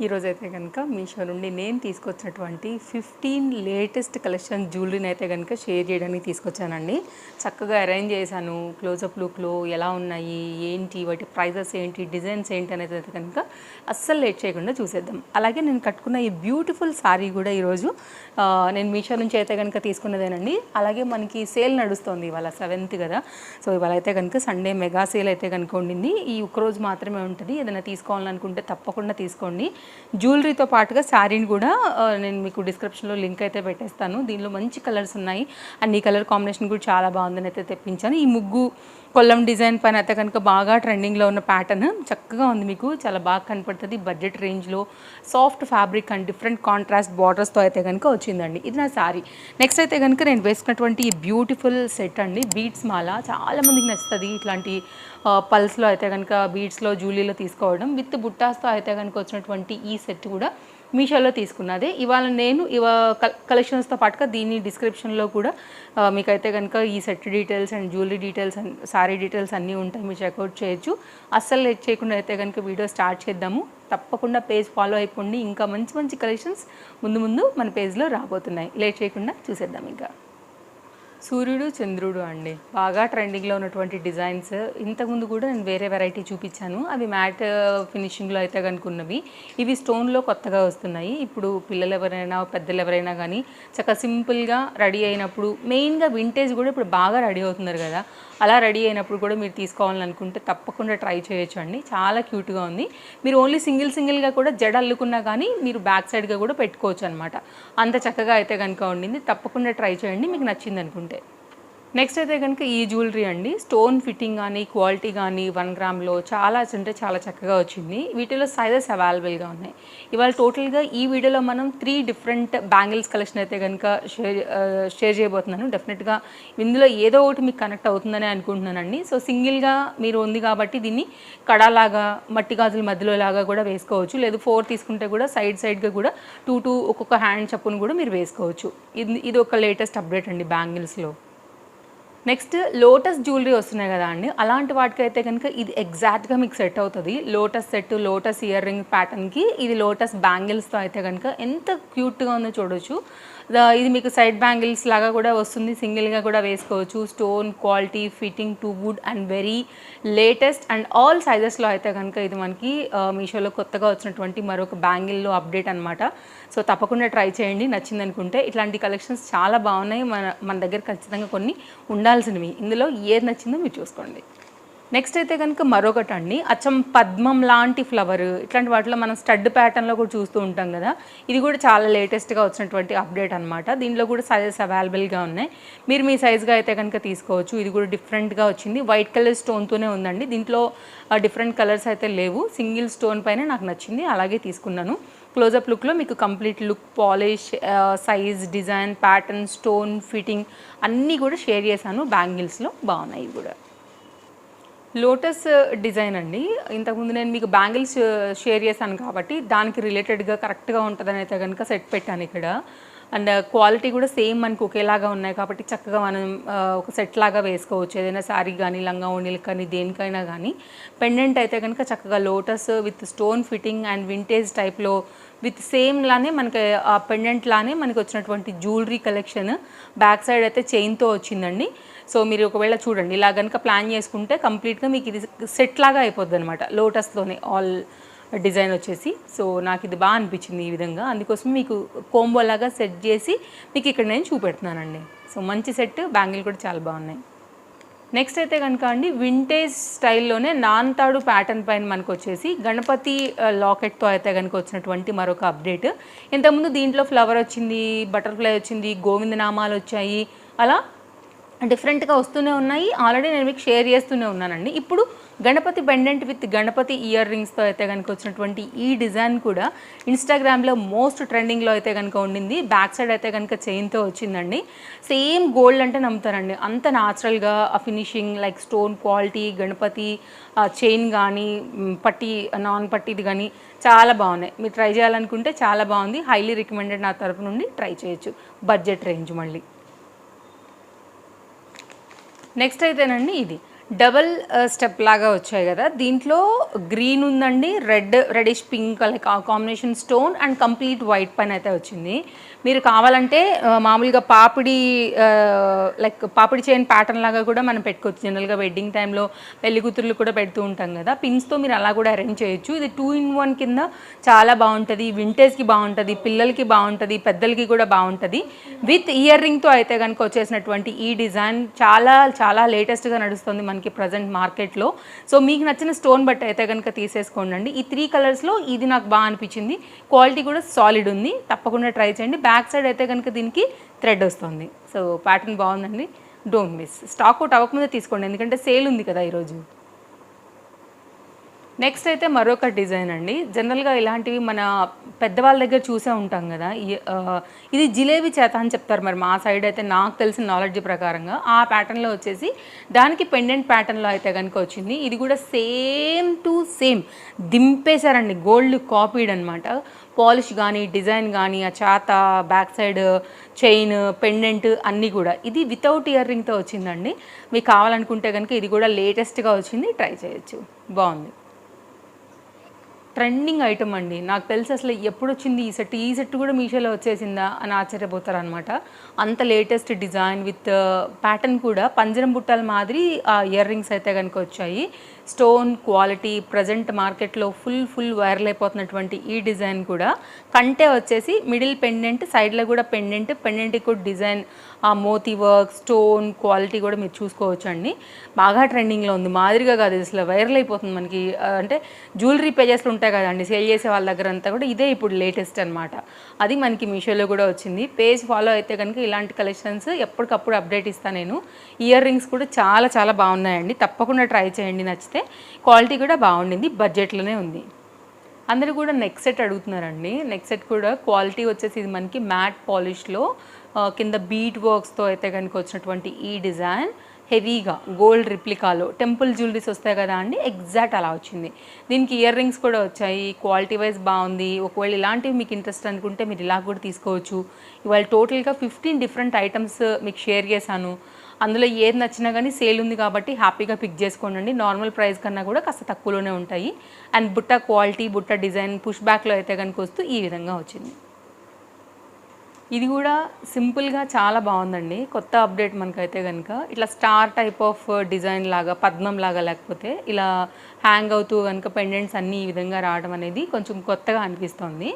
ఈరోజైతే కనుక మీషో నుండి నేను తీసుకొచ్చినటువంటి 15 లేటెస్ట్ కలెక్షన్ జ్యువెలరీని అయితే కనుక షేర్ చేయడానికి తీసుకొచ్చానండి. చక్కగా అరేంజ్ చేశాను. క్లోజప్ లుక్లో ఎలా ఉన్నాయి, ఏంటి, వాటి ప్రైజెస్ ఏంటి, డిజైన్స్ ఏంటి అనేది అయితే కనుక అస్సలు లేట్ చేయకుండా చూసేద్దాం. అలాగే నేను కట్టుకున్న ఈ బ్యూటిఫుల్ శారీ కూడా ఈరోజు నేను మీషో నుంచి అయితే కనుక తీసుకున్నదేనండి. అలాగే మనకి సేల్ నడుస్తుంది, ఇవాళ 7th కదా. సో ఇవాళ అయితే కనుక సండే మెగా సేల్ అయితే కనుక ఉండింది. ఈ ఒక్కరోజు మాత్రమే ఉంటుంది. ఏదైనా తీసుకోవాలనుకుంటే తప్పకుండా తీసుకోండి. జ్యువెలరీతో పాటుగా శారీని కూడా నేను మీకు డిస్క్రిప్షన్లో లింక్ అయితే పెట్టేస్తాను. దీనిలో మంచి కలర్స్ ఉన్నాయి. అండ్ ఈ కలర్ కాంబినేషన్ కూడా చాలా బాగుందని అయితే తెప్పించాను. ఈ ముగ్గు కొల్లం డిజైన్ పైన అయితే కనుక బాగా ట్రెండింగ్లో ఉన్న ప్యాటర్న్ చక్కగా ఉంది. మీకు చాలా బాగా కనపడుతుంది. బడ్జెట్ రేంజ్లో soft fabric and different contrast బార్డర్స్తో అయితే కనుక వచ్చిందండి. ఇది నా శారీ. నెక్స్ట్ అయితే కనుక నేను వేసుకున్నటువంటి ఈ బ్యూటిఫుల్ సెట్ అండి, బీడ్స్ మాల. చాలామందికి నచ్చుతుంది ఇట్లాంటి పల్స్లో అయితే కనుక బీడ్స్లో జ్యువెలరీలో తీసుకోవడం. విత్ బుట్టాస్తో అయితే కనుక వచ్చినటువంటి ఈ సెట్ కూడా మీషోలో తీసుకున్నదే. ఇవాళ నేను కలెక్షన్స్తో పాటుగా దీని డిస్క్రిప్షన్లో కూడా మీకైతే కనుక ఈ set details and jewellery details and sari details అన్నీ ఉంటాయి, మీరు చెక్అవుట్ చేయొచ్చు. అస్సలు లేట్ చేయకుండా అయితే కనుక వీడియో స్టార్ట్ చేద్దాము. తప్పకుండా పేజ్ ఫాలో అయిపోండి. ఇంకా మంచి మంచి కలెక్షన్స్ ముందు ముందు మన పేజ్లో రాబోతున్నాయి. లేట్ చేయకుండా చూసేద్దాం. ఇంకా సూర్యుడు చంద్రుడు అండి, బాగా ట్రెండింగ్లో ఉన్నటువంటి డిజైన్స్. ఇంతకుముందు కూడా నేను వేరే వెరైటీ చూపించాను, అవి మ్యాట్ ఫినిషింగ్లో అయితే కనుకున్నవి. ఇవి స్టోన్లో కొత్తగా వస్తున్నాయి. ఇప్పుడు పిల్లలు ఎవరైనా పెద్దలు ఎవరైనా కానీ చక్కగా సింపుల్గా రెడీ అయినప్పుడు, మెయిన్గా వింటేజ్ కూడా ఇప్పుడు బాగా రెడీ అవుతున్నారు కదా, అలా రెడీ అయినప్పుడు కూడా మీరు తీసుకోవాలనుకుంటే తప్పకుండా ట్రై చేయొచ్చు అండి. చాలా క్యూట్గా ఉంది. మీరు ఓన్లీ సింగిల్గా కూడా జడ అల్లుకున్నా కానీ మీరు బ్యాక్ సైడ్గా కూడా పెట్టుకోవచ్చు అనమాట. అంత చక్కగా అయితే కనుక ఉండింది. తప్పకుండా ట్రై చేయండి మీకు నచ్చింది అనుకుంటే. నెక్స్ట్ అయితే కనుక ఈ జ్యువెలరీ అండి, స్టోన్ ఫిట్టింగ్ కానీ క్వాలిటీ కానీ 1 గ్రామ్లో చాలా అంటే చాలా చక్కగా వచ్చింది. వీటిలో సైజెస్ అవైలబుల్గా ఉన్నాయి. ఇవాళ టోటల్గా ఈ వీడియోలో మనం 3 డిఫరెంట్ బ్యాంగిల్స్ కలెక్షన్ అయితే కనుక షేర్ చేయబోతున్నాను. డెఫినెట్గా ఇందులో ఏదో ఒకటి మీకు కనెక్ట్ అవుతుందని అనుకుంటున్నానండి. సో సింగిల్గా మీరు ఉంది కాబట్టి దీన్ని కడాలాగా మట్టి గాజుల మధ్యలో లాగా కూడా వేసుకోవచ్చు. లేదు 4 తీసుకుంటే కూడా సైడ్గా కూడా 2 ఒక్కొక్క హ్యాండ్ చప్పును కూడా మీరు వేసుకోవచ్చు. ఇది ఒక లేటెస్ట్ అప్డేట్ అండి బ్యాంగిల్స్లో. నెక్స్ట్ లోటస్ జ్యువెలరీ వస్తున్నాయి కదా అండి, అలాంటి వాటికి అయితే కనుక ఇది ఎగ్జాక్ట్గా మీకు సెట్ అవుతుంది. Lotus set, lotus ear ring ప్యాటర్న్కి ఇది లోటస్ బ్యాంగిల్స్తో అయితే కనుక ఎంత క్యూట్గా ఉందో చూడొచ్చు. ఇది మీకు సైడ్ బ్యాంగిల్స్ లాగా కూడా వస్తుంది, సింగిల్గా కూడా వేసుకోవచ్చు. Stone quality, fitting to wood and very latest and all సైజెస్లో అయితే కనుక ఇది మనకి మీషోలో కొత్తగా వచ్చినటువంటి మరొక బ్యాంగిల్లో అప్డేట్ అనమాట. సో తప్పకుండా ట్రై చేయండి నచ్చింది అనుకుంటే. ఇట్లాంటి కలెక్షన్స్ చాలా బాగున్నాయి. మన దగ్గర ఖచ్చితంగా కొన్ని ఉండాల్సినవి. ఇందులో ఏది నచ్చిందో మీరు చూసుకోండి. నెక్స్ట్ అయితే కనుక మరొకటి అండి, అచ్చం పద్మం లాంటి ఫ్లవర్, ఇట్లాంటి వాటిలో మనం స్టడ్ ప్యాటర్న్లో కూడా చూస్తూ ఉంటాం కదా. ఇది కూడా చాలా లేటెస్ట్గా వచ్చినటువంటి అప్డేట్ అనమాట. దీంట్లో కూడా సైజెస్ అవైలబుల్గా ఉన్నాయి. మీరు మీ సైజ్గా అయితే కనుక తీసుకోవచ్చు. ఇది కూడా డిఫరెంట్గా వచ్చింది. వైట్ కలర్ స్టోన్తోనే ఉందండి. దీంట్లో డిఫరెంట్ కలర్స్ అయితే లేవు. సింగిల్ స్టోన్ పైన నాకు నచ్చింది, అలాగే తీసుకున్నాను. క్లోజప్ లుక్లో మీకు complete look, polish, size, design, pattern, stone fitting అన్నీ కూడా షేర్ చేశాను. బ్యాంగిల్స్లో బాగున్నాయి. ఇవి కూడా లోటస్ డిజైన్ అండి. ఇంతకుముందు నేను మీకు బ్యాంగిల్స్ షేర్ చేశాను కాబట్టి దానికి రిలేటెడ్గా కరెక్ట్గా ఉంటుందని అయితే కనుక సెట్ పెట్టాను ఇక్కడ. అండ్ క్వాలిటీ కూడా సేమ్ మనకు ఒకేలాగా ఉన్నాయి కాబట్టి చక్కగా మనం ఒక సెట్ లాగా వేసుకోవచ్చు. ఏదైనా శారీ కానీ లంగా ఓణీలకు కానీ దేనికైనా కానీ. పెండెంట్ అయితే కనుక చక్కగా lotus with stone fitting and vintage టైప్లో విత్ సేమ్ లానే మనకి ఆ పెండెంట్ లానే మనకి వచ్చినటువంటి జ్యువెలరీ కలెక్షన్. బ్యాక్ సైడ్ అయితే చైన్తో వచ్చిందండి. సో మీరు ఒకవేళ చూడండి, ఇలా కనుక ప్లాన్ చేసుకుంటే కంప్లీట్గా మీకు ఇది సెట్ లాగా అయిపోద్ది అనమాట, లోటస్తోనే ఆల్ డిజైన్ వచ్చేసి. సో నాకు ఇది బాగా అనిపించింది ఈ విధంగా. అందుకోసం మీకు కోంబో లాగా సెట్ చేసి మీకు ఇక్కడ నేను చూపెడుతున్నానండి. సో మంచి సెట్, బ్యాంగిల్ కూడా చాలా బాగున్నాయి. నెక్స్ట్ అయితే కనుక అండి, వింటేజ్ స్టైల్లోనే నాన్తాడు ప్యాటర్న్ పైన మనకు వచ్చేసి గణపతి లాకెట్తో అయితే కనుక వచ్చినటువంటి మరొక అప్డేట్. ఇంతకుముందు దీంట్లో ఫ్లవర్ వచ్చింది, బటర్ఫ్లై వచ్చింది, గోవిందనామాలు వచ్చాయి, అలా డిఫరెంట్గా వస్తూనే ఉన్నాయి. ఆల్రెడీ నేను మీకు షేర్ చేస్తూనే ఉన్నానండి. ఇప్పుడు Ganapati pendant with Ganapati ear రింగ్స్తో అయితే కనుక వచ్చినటువంటి ఈ డిజైన్ కూడా ఇన్స్టాగ్రామ్లో మోస్ట్ ట్రెండింగ్లో అయితే కనుక ఉండింది. బ్యాక్ సైడ్ అయితే కనుక చైన్తో వచ్చిందండి. సేమ్ గోల్డ్ అంటే నమ్ముతారండి, అంత న్యాచురల్గా ఆ finishing, like stone quality, Ganapati chain కానీ పట్టి నాన్ పట్టిది కానీ చాలా బాగున్నాయి. మీరు ట్రై చేయాలనుకుంటే చాలా బాగుంది. హైలీ రికమెండెడ్ నా తరపు నుండి, ట్రై చేయొచ్చు. Budget range. మళ్ళీ నెక్స్ట్ అయితేనండి ఇది డబల్ స్టెప్ లాగా వచ్చాయి కదా, దీంట్లో గ్రీన్ ఉందండి, రెడిష్ పింక్ లైక్ ఆ combination stone and complete white పైన అయితే వచ్చింది. మీరు కావాలంటే మామూలుగా పాపిడి లైక్ పాపిడి చైన్ ప్యాటర్న్ లాగా కూడా మనం పెట్టుకోవచ్చు. జనరల్గా వెడ్డింగ్ టైంలో పెళ్లి కూతుర్లు కూడా పెడుతూ ఉంటాం కదా, పిన్స్తో మీరు అలా కూడా అరేంజ్ చేయొచ్చు. ఇది 2-in-1 కింద చాలా బాగుంటుంది, వింటేజ్కి బాగుంటుంది, పిల్లలకి బాగుంటుంది, పెద్దలకి కూడా బాగుంటుంది. విత్ ఇయర్ రింగ్తో అయితే కనుక వచ్చేసినటువంటి ఈ డిజైన్ చాలా చాలా లేటెస్ట్గా నడుస్తుంది మనకి ప్రజెంట్ మార్కెట్లో. సో మీకు నచ్చిన స్టోన్ బట్టి అయితే కనుక తీసేసుకోండి. ఈ 3 కలర్స్లో ఇది నాకు బాగా అనిపించింది. క్వాలిటీ కూడా సాలిడ్ ఉంది, తప్పకుండా ట్రై చేయండి. బ్యాక్ సైడ్ అయితే కనుక దీనికి థ్రెడ్ వస్తుంది. సో ప్యాటర్న్ బాగుందండి, డోంట్ మిస్. స్టాక్ అవుట్ అవ్వకముందే తీసుకోండి, ఎందుకంటే సేల్ ఉంది కదా ఈరోజు. నెక్స్ట్ అయితే మరొక డిజైన్ అండి. జనరల్గా ఇలాంటివి మన పెద్దవాళ్ళ దగ్గర చూసే ఉంటాం కదా. ఇది జిలేబీ చేత అని చెప్తారు, మరి మా సైడ్ అయితే నాకు తెలిసిన నాలెడ్జ్ ప్రకారంగా ఆ ప్యాటర్న్లో వచ్చేసి దానికి పెండెంట్ ప్యాటర్న్లో అయితే కనుక వచ్చింది. ఇది కూడా సేమ్ టు సేమ్ దింపేశారండి, గోల్డ్ కాపీడ్ అనమాట. పాలిష్ కానీ డిజైన్ కానీ ఆ చేత బ్యాక్ సైడ్ చైన్ పెండెంట్ అన్నీ కూడా ఇది వితౌట్ ఇయర్ రింగ్తో వచ్చిందండి. మీకు కావాలనుకుంటే కనుక ఇది కూడా లేటెస్ట్గా వచ్చింది, ట్రై చేయొచ్చు, బాగుంది. ట్రెండింగ్ ఐటమ్ అండి, నాకు తెలిసి అసలు ఎప్పుడు వచ్చింది ఈ సెట్ కూడా మీషోలో వచ్చేసిందా అని ఆశ్చర్యపోతారు అనమాట. అంత లేటెస్ట్ డిజైన్ విత్ ప్యాటర్న్ కూడా పంజరం బుట్టల మాదిరి ఇయర్ రింగ్స్ అయితే కనుక వచ్చాయి. స్టోన్ క్వాలిటీ ప్రజెంట్ మార్కెట్లో ఫుల్ వైరల్ అయిపోతున్నటువంటి ఈ డిజైన్ కూడా కంటే వచ్చేసి మిడిల్ పెండెంట్, సైడ్లో కూడా పెండెంట్కి కూడా డిజైన్ ఆ మోతీ వర్క్ స్టోన్ క్వాలిటీ కూడా మీరు చూసుకోవచ్చు అండి. బాగా ట్రెండింగ్లో ఉంది, మాదిరిగా కాదు అసలు వైరల్ అయిపోతుంది మనకి. అంటే జ్యువెలరీ పేజెస్లో ఉంటాయి కదండి సేల్ చేసే వాళ్ళ దగ్గర అంతా కూడా ఇదే ఇప్పుడు లేటెస్ట్ అనమాట. అది మనకి మీషోలో కూడా వచ్చింది. పేజ్ ఫాలో అయితే కనుక ఇలాంటి కలెక్షన్స్ ఎప్పటికప్పుడు అప్డేట్ ఇస్తాను నేను. ఇయర్ రింగ్స్ కూడా చాలా చాలా బాగున్నాయండి, తప్పకుండా ట్రై చేయండి, నచ్చితే. క్వాలిటీ కూడా బాగుండింది, బడ్జెట్లోనే ఉంది. అందరూ కూడా నెక్ సెట్ అడుగుతున్నారండి. నెక్ సెట్ కూడా క్వాలిటీ వచ్చేసి ఇది మనకి మ్యాట్ పాలిష్లో కింద బీట్ వర్క్స్తో అయితే కనుక వచ్చినటువంటి ఈ డిజైన్ హెవీగా గోల్డ్ రిప్లికాలో టెంపుల్ జ్యువెలరీస్ వస్తాయి కదా అండి, ఎగ్జాక్ట్ అలా వచ్చింది. దీనికి ఇయర్ రింగ్స్ కూడా వచ్చాయి, క్వాలిటీ వైజ్ బాగుంది. ఒకవేళ ఇలాంటివి మీకు ఇంట్రెస్ట్ అనుకుంటే మీరు ఇలా కూడా తీసుకోవచ్చు. ఇవాళ టోటల్గా 15 డిఫరెంట్ ఐటమ్స్ మీకు షేర్ చేశాను. అందులో ఏది నచ్చినా కానీ సేల్ ఉంది కాబట్టి హ్యాపీగా పిక్ చేసుకోండి. నార్మల్ ప్రైస్ కన్నా కూడా కాస్త తక్కువలోనే ఉంటాయి. అండ్ బుట్ట క్వాలిటీ బుట్ట డిజైన్ పుష్ బ్యాక్లో అయితే కనుక వస్తూ ఈ విధంగా వచ్చింది. ఇది కూడా సింపుల్గా చాలా బాగుందండి, కొత్త అప్డేట్ మనకైతే కనుక. ఇట్లా స్టార్ టైప్ ఆఫ్ డిజైన్ లాగా పద్మం లాగా లేకపోతే ఇలా హ్యాంగ్ అవుతూ కనుక పెండెంట్స్ అన్నీ ఈ విధంగా రావడం అనేది కొంచెం కొత్తగా అనిపిస్తుంది.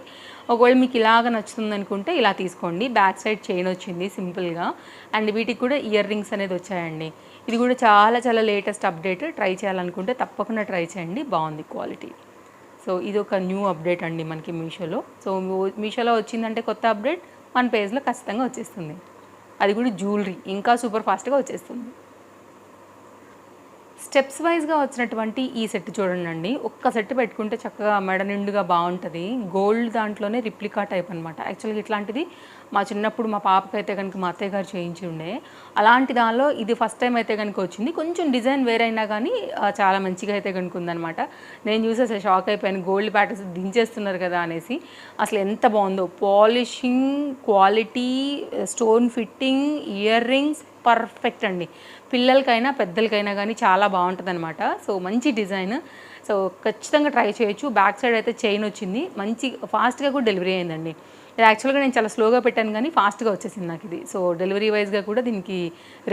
ఒకవేళ మీకు ఇలాగ నచ్చుతుంది అనుకుంటే ఇలా తీసుకోండి. బ్యాక్ సైడ్ చైన్ వచ్చింది సింపుల్గా, అండ్ వీటికి కూడా ఇయర్ రింగ్స్ అనేది వచ్చాయండి. ఇది కూడా చాలా చాలా లేటెస్ట్ అప్డేట్, ట్రై చేయాలనుకుంటే తప్పకుండా ట్రై చేయండి, బాగుంది క్వాలిటీ. సో ఇది ఒక న్యూ అప్డేట్ అండి మనకి మీషోలో. సో మీషోలో వచ్చిందంటే కొత్త అప్డేట్ మన పేజ్లో ఖచ్చితంగా వచ్చేస్తుంది. అది కూడా జ్యువెలరీ ఇంకా సూపర్ ఫాస్ట్గా వచ్చేస్తుంది. స్టెప్స్ వైజ్గా వచ్చినటువంటి ఈ సెట్ చూడండి. ఒక్క సెట్ పెట్టుకుంటే చక్కగా మెడ నిండుగా బాగుంటుంది. గోల్డ్ దాంట్లోనే రిప్లికా టైప్ అనమాట. యాక్చువల్గా ఇట్లాంటిది మా చిన్నప్పుడు మా పాపకైతే కనుక మా అత్తయ్య గారు చేయించి ఉండే. అలాంటి దానిలో ఇది ఫస్ట్ టైం అయితే కనుక వచ్చింది. కొంచెం డిజైన్ వేరైనా కానీ చాలా మంచిగా అయితే కనుక ఉందనమాట. నేను చూసి అసలు షాక్ అయిపోయాను, గోల్డ్ ప్యాటర్న్స్ దించేస్తున్నారు కదా అనేసి. అసలు ఎంత బాగుందో, polishing quality, stone fitting, ear rings perfect అండి. పిల్లలకైనా పెద్దలకైనా కానీ చాలా బాగుంటుంది అనమాట. సో మంచి డిజైన్, సో ఖచ్చితంగా ట్రై చేయొచ్చు. బ్యాక్ సైడ్ అయితే చైన్ వచ్చింది, మంచి ఫాస్ట్గా కూడా డెలివరీ అయిందండి. ఇది యాక్చువల్గా నేను చాలా స్లోగా పెట్టాను కానీ ఫాస్ట్గా వచ్చేసింది నాకు ఇది. సో డెలివరీ వైజ్గా కూడా దీనికి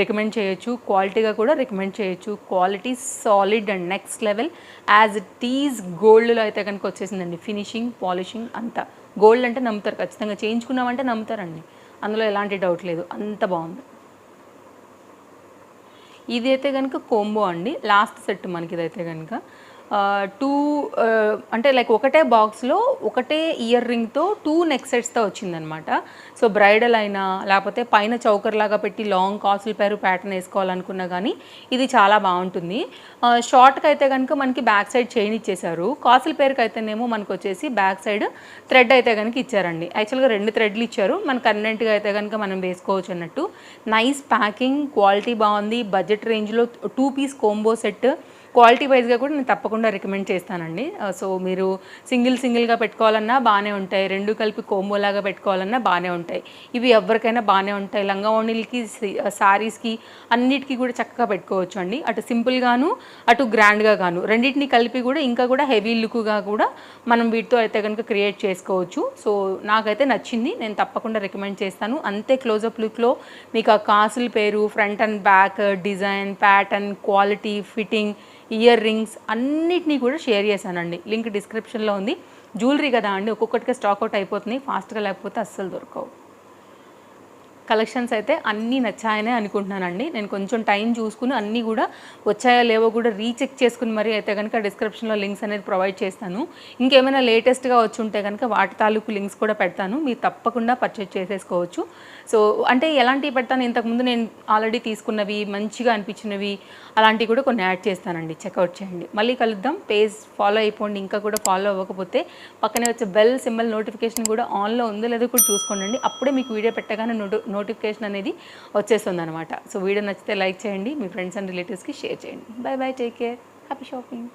రికమెండ్ చేయొచ్చు, క్వాలిటీగా కూడా రికమెండ్ చేయొచ్చు. Quality solid and next level as it is గోల్డ్లో అయితే కనుక వచ్చేసిందండి. ఫినిషింగ్ పాలిషింగ్ అంతా గోల్డ్ అంటే నమ్ముతారు, ఖచ్చితంగా చేయించుకున్నామంటే నమ్ముతారండి, అందులో ఎలాంటి డౌట్ లేదు, అంత బాగుంది. ఇదైతే కనుక కోంబో అండి, లాస్ట్ సెట్ మనకి ఇదైతే కనుక 2 అంటే లైక్ ఒకటే బాక్స్లో ఒకటే ఇయర్ రింగ్తో 2 నెక్ సెట్స్తో వచ్చిందనమాట. సో బ్రైడల్ అయినా లేకపోతే పైన చౌకర్ లాగా పెట్టి లాంగ్ కాసుల పేరు ప్యాటర్న్ వేసుకోవాలనుకున్నా కానీ ఇది చాలా బాగుంటుంది. షార్ట్కి అయితే కనుక మనకి బ్యాక్ సైడ్ చైన్ ఇచ్చేసారు, కాసుల పేరుకి అయితేనేమో మనకు వచ్చేసి బ్యాక్ సైడ్ థ్రెడ్ అయితే కనుక ఇచ్చారండి. యాక్చువల్గా 2 థ్రెడ్లు ఇచ్చారు, మనకు కన్వెంట్గా అయితే కనుక మనం వేసుకోవచ్చు అన్నట్టు. నైస్ ప్యాకింగ్, క్వాలిటీ బాగుంది, బడ్జెట్ రేంజ్లో 2 పీస్ కోంబో సెట్. క్వాలిటీ వైజ్గా కూడా నేను తప్పకుండా రికమెండ్ చేస్తానండి. సో మీరు సింగిల్గా పెట్టుకోవాలన్నా బాగానే ఉంటాయి, రెండు కలిపి కోంబోలాగా పెట్టుకోవాలన్నా బాగానే ఉంటాయి. ఇవి ఎవరికైనా బాగానే ఉంటాయి. లంగా ఓణీలకి, శారీస్కి అన్నిటికీ కూడా చక్కగా పెట్టుకోవచ్చు అండి. అటు సింపుల్గాను అటు గ్రాండ్గా గాను రెండింటిని కలిపి కూడా ఇంకా కూడా హెవీ లుక్గా కూడా మనం వీటితో అయితే కనుక క్రియేట్ చేసుకోవచ్చు. సో నాకైతే నచ్చింది, నేను తప్పకుండా రికమెండ్ చేస్తాను. అంతే క్లోజప్ లుక్లో మీకు ఆ కాసుల పేరు, front and back, design, pattern, quality, fitting, ear rings అన్నిటినీ కూడా షేర్ చేశానండి. లింక్ డిస్క్రిప్షన్లో ఉంది. జ్యువెలరీ కదా అండి, ఒక్కొక్కటిగా స్టాక్ అవుట్ అయిపోతుంది, ఫాస్ట్గా లేకపోతే అస్సలు దొరకవు. కలెక్షన్స్ అయితే అన్నీ నచ్చాయనే అనుకుంటున్నానండి. నేను కొంచెం టైం చూసుకుని అన్నీ కూడా వచ్చాయో లేవో కూడా రీచెక్ చేసుకుని మరీ అయితే కనుక డిస్క్రిప్షన్లో లింక్స్ అనేది ప్రొవైడ్ చేస్తాను. ఇంకేమైనా లేటెస్ట్గా వచ్చి ఉంటే కనుక వాటి తాలూకు లింక్స్ కూడా పెడతాను, మీరు తప్పకుండా పర్చేజ్ చేసేసుకోవచ్చు. సో అంటే ఎలాంటివి పెడతాను, ఇంతకుముందు నేను ఆల్రెడీ తీసుకున్నవి మంచిగా అనిపించినవి అలాంటివి కూడా కొన్ని యాడ్ చేస్తానండి, చెక్అవుట్ చేయండి. మళ్ళీ కలుద్దాం. పేజ్ ఫాలో అయిపోండి, ఇంకా కూడా ఫాలో అవ్వకపోతే పక్కనే వచ్చే బెల్ సింబల్ నోటిఫికేషన్ కూడా ఆన్లో ఉందో లేదో కూడా చూసుకోండి. అప్పుడే మీకు వీడియో పెట్టగానే నోటిఫికేషన్ అనేది వచ్చేస్తుంది అనమాట. సో వీడియో నచ్చితే లైక్ చేయండి, మీ ఫ్రెండ్స్ అండ్ రిలేటివ్స్కి షేర్ చేయండి. By by, take care, happy shopping.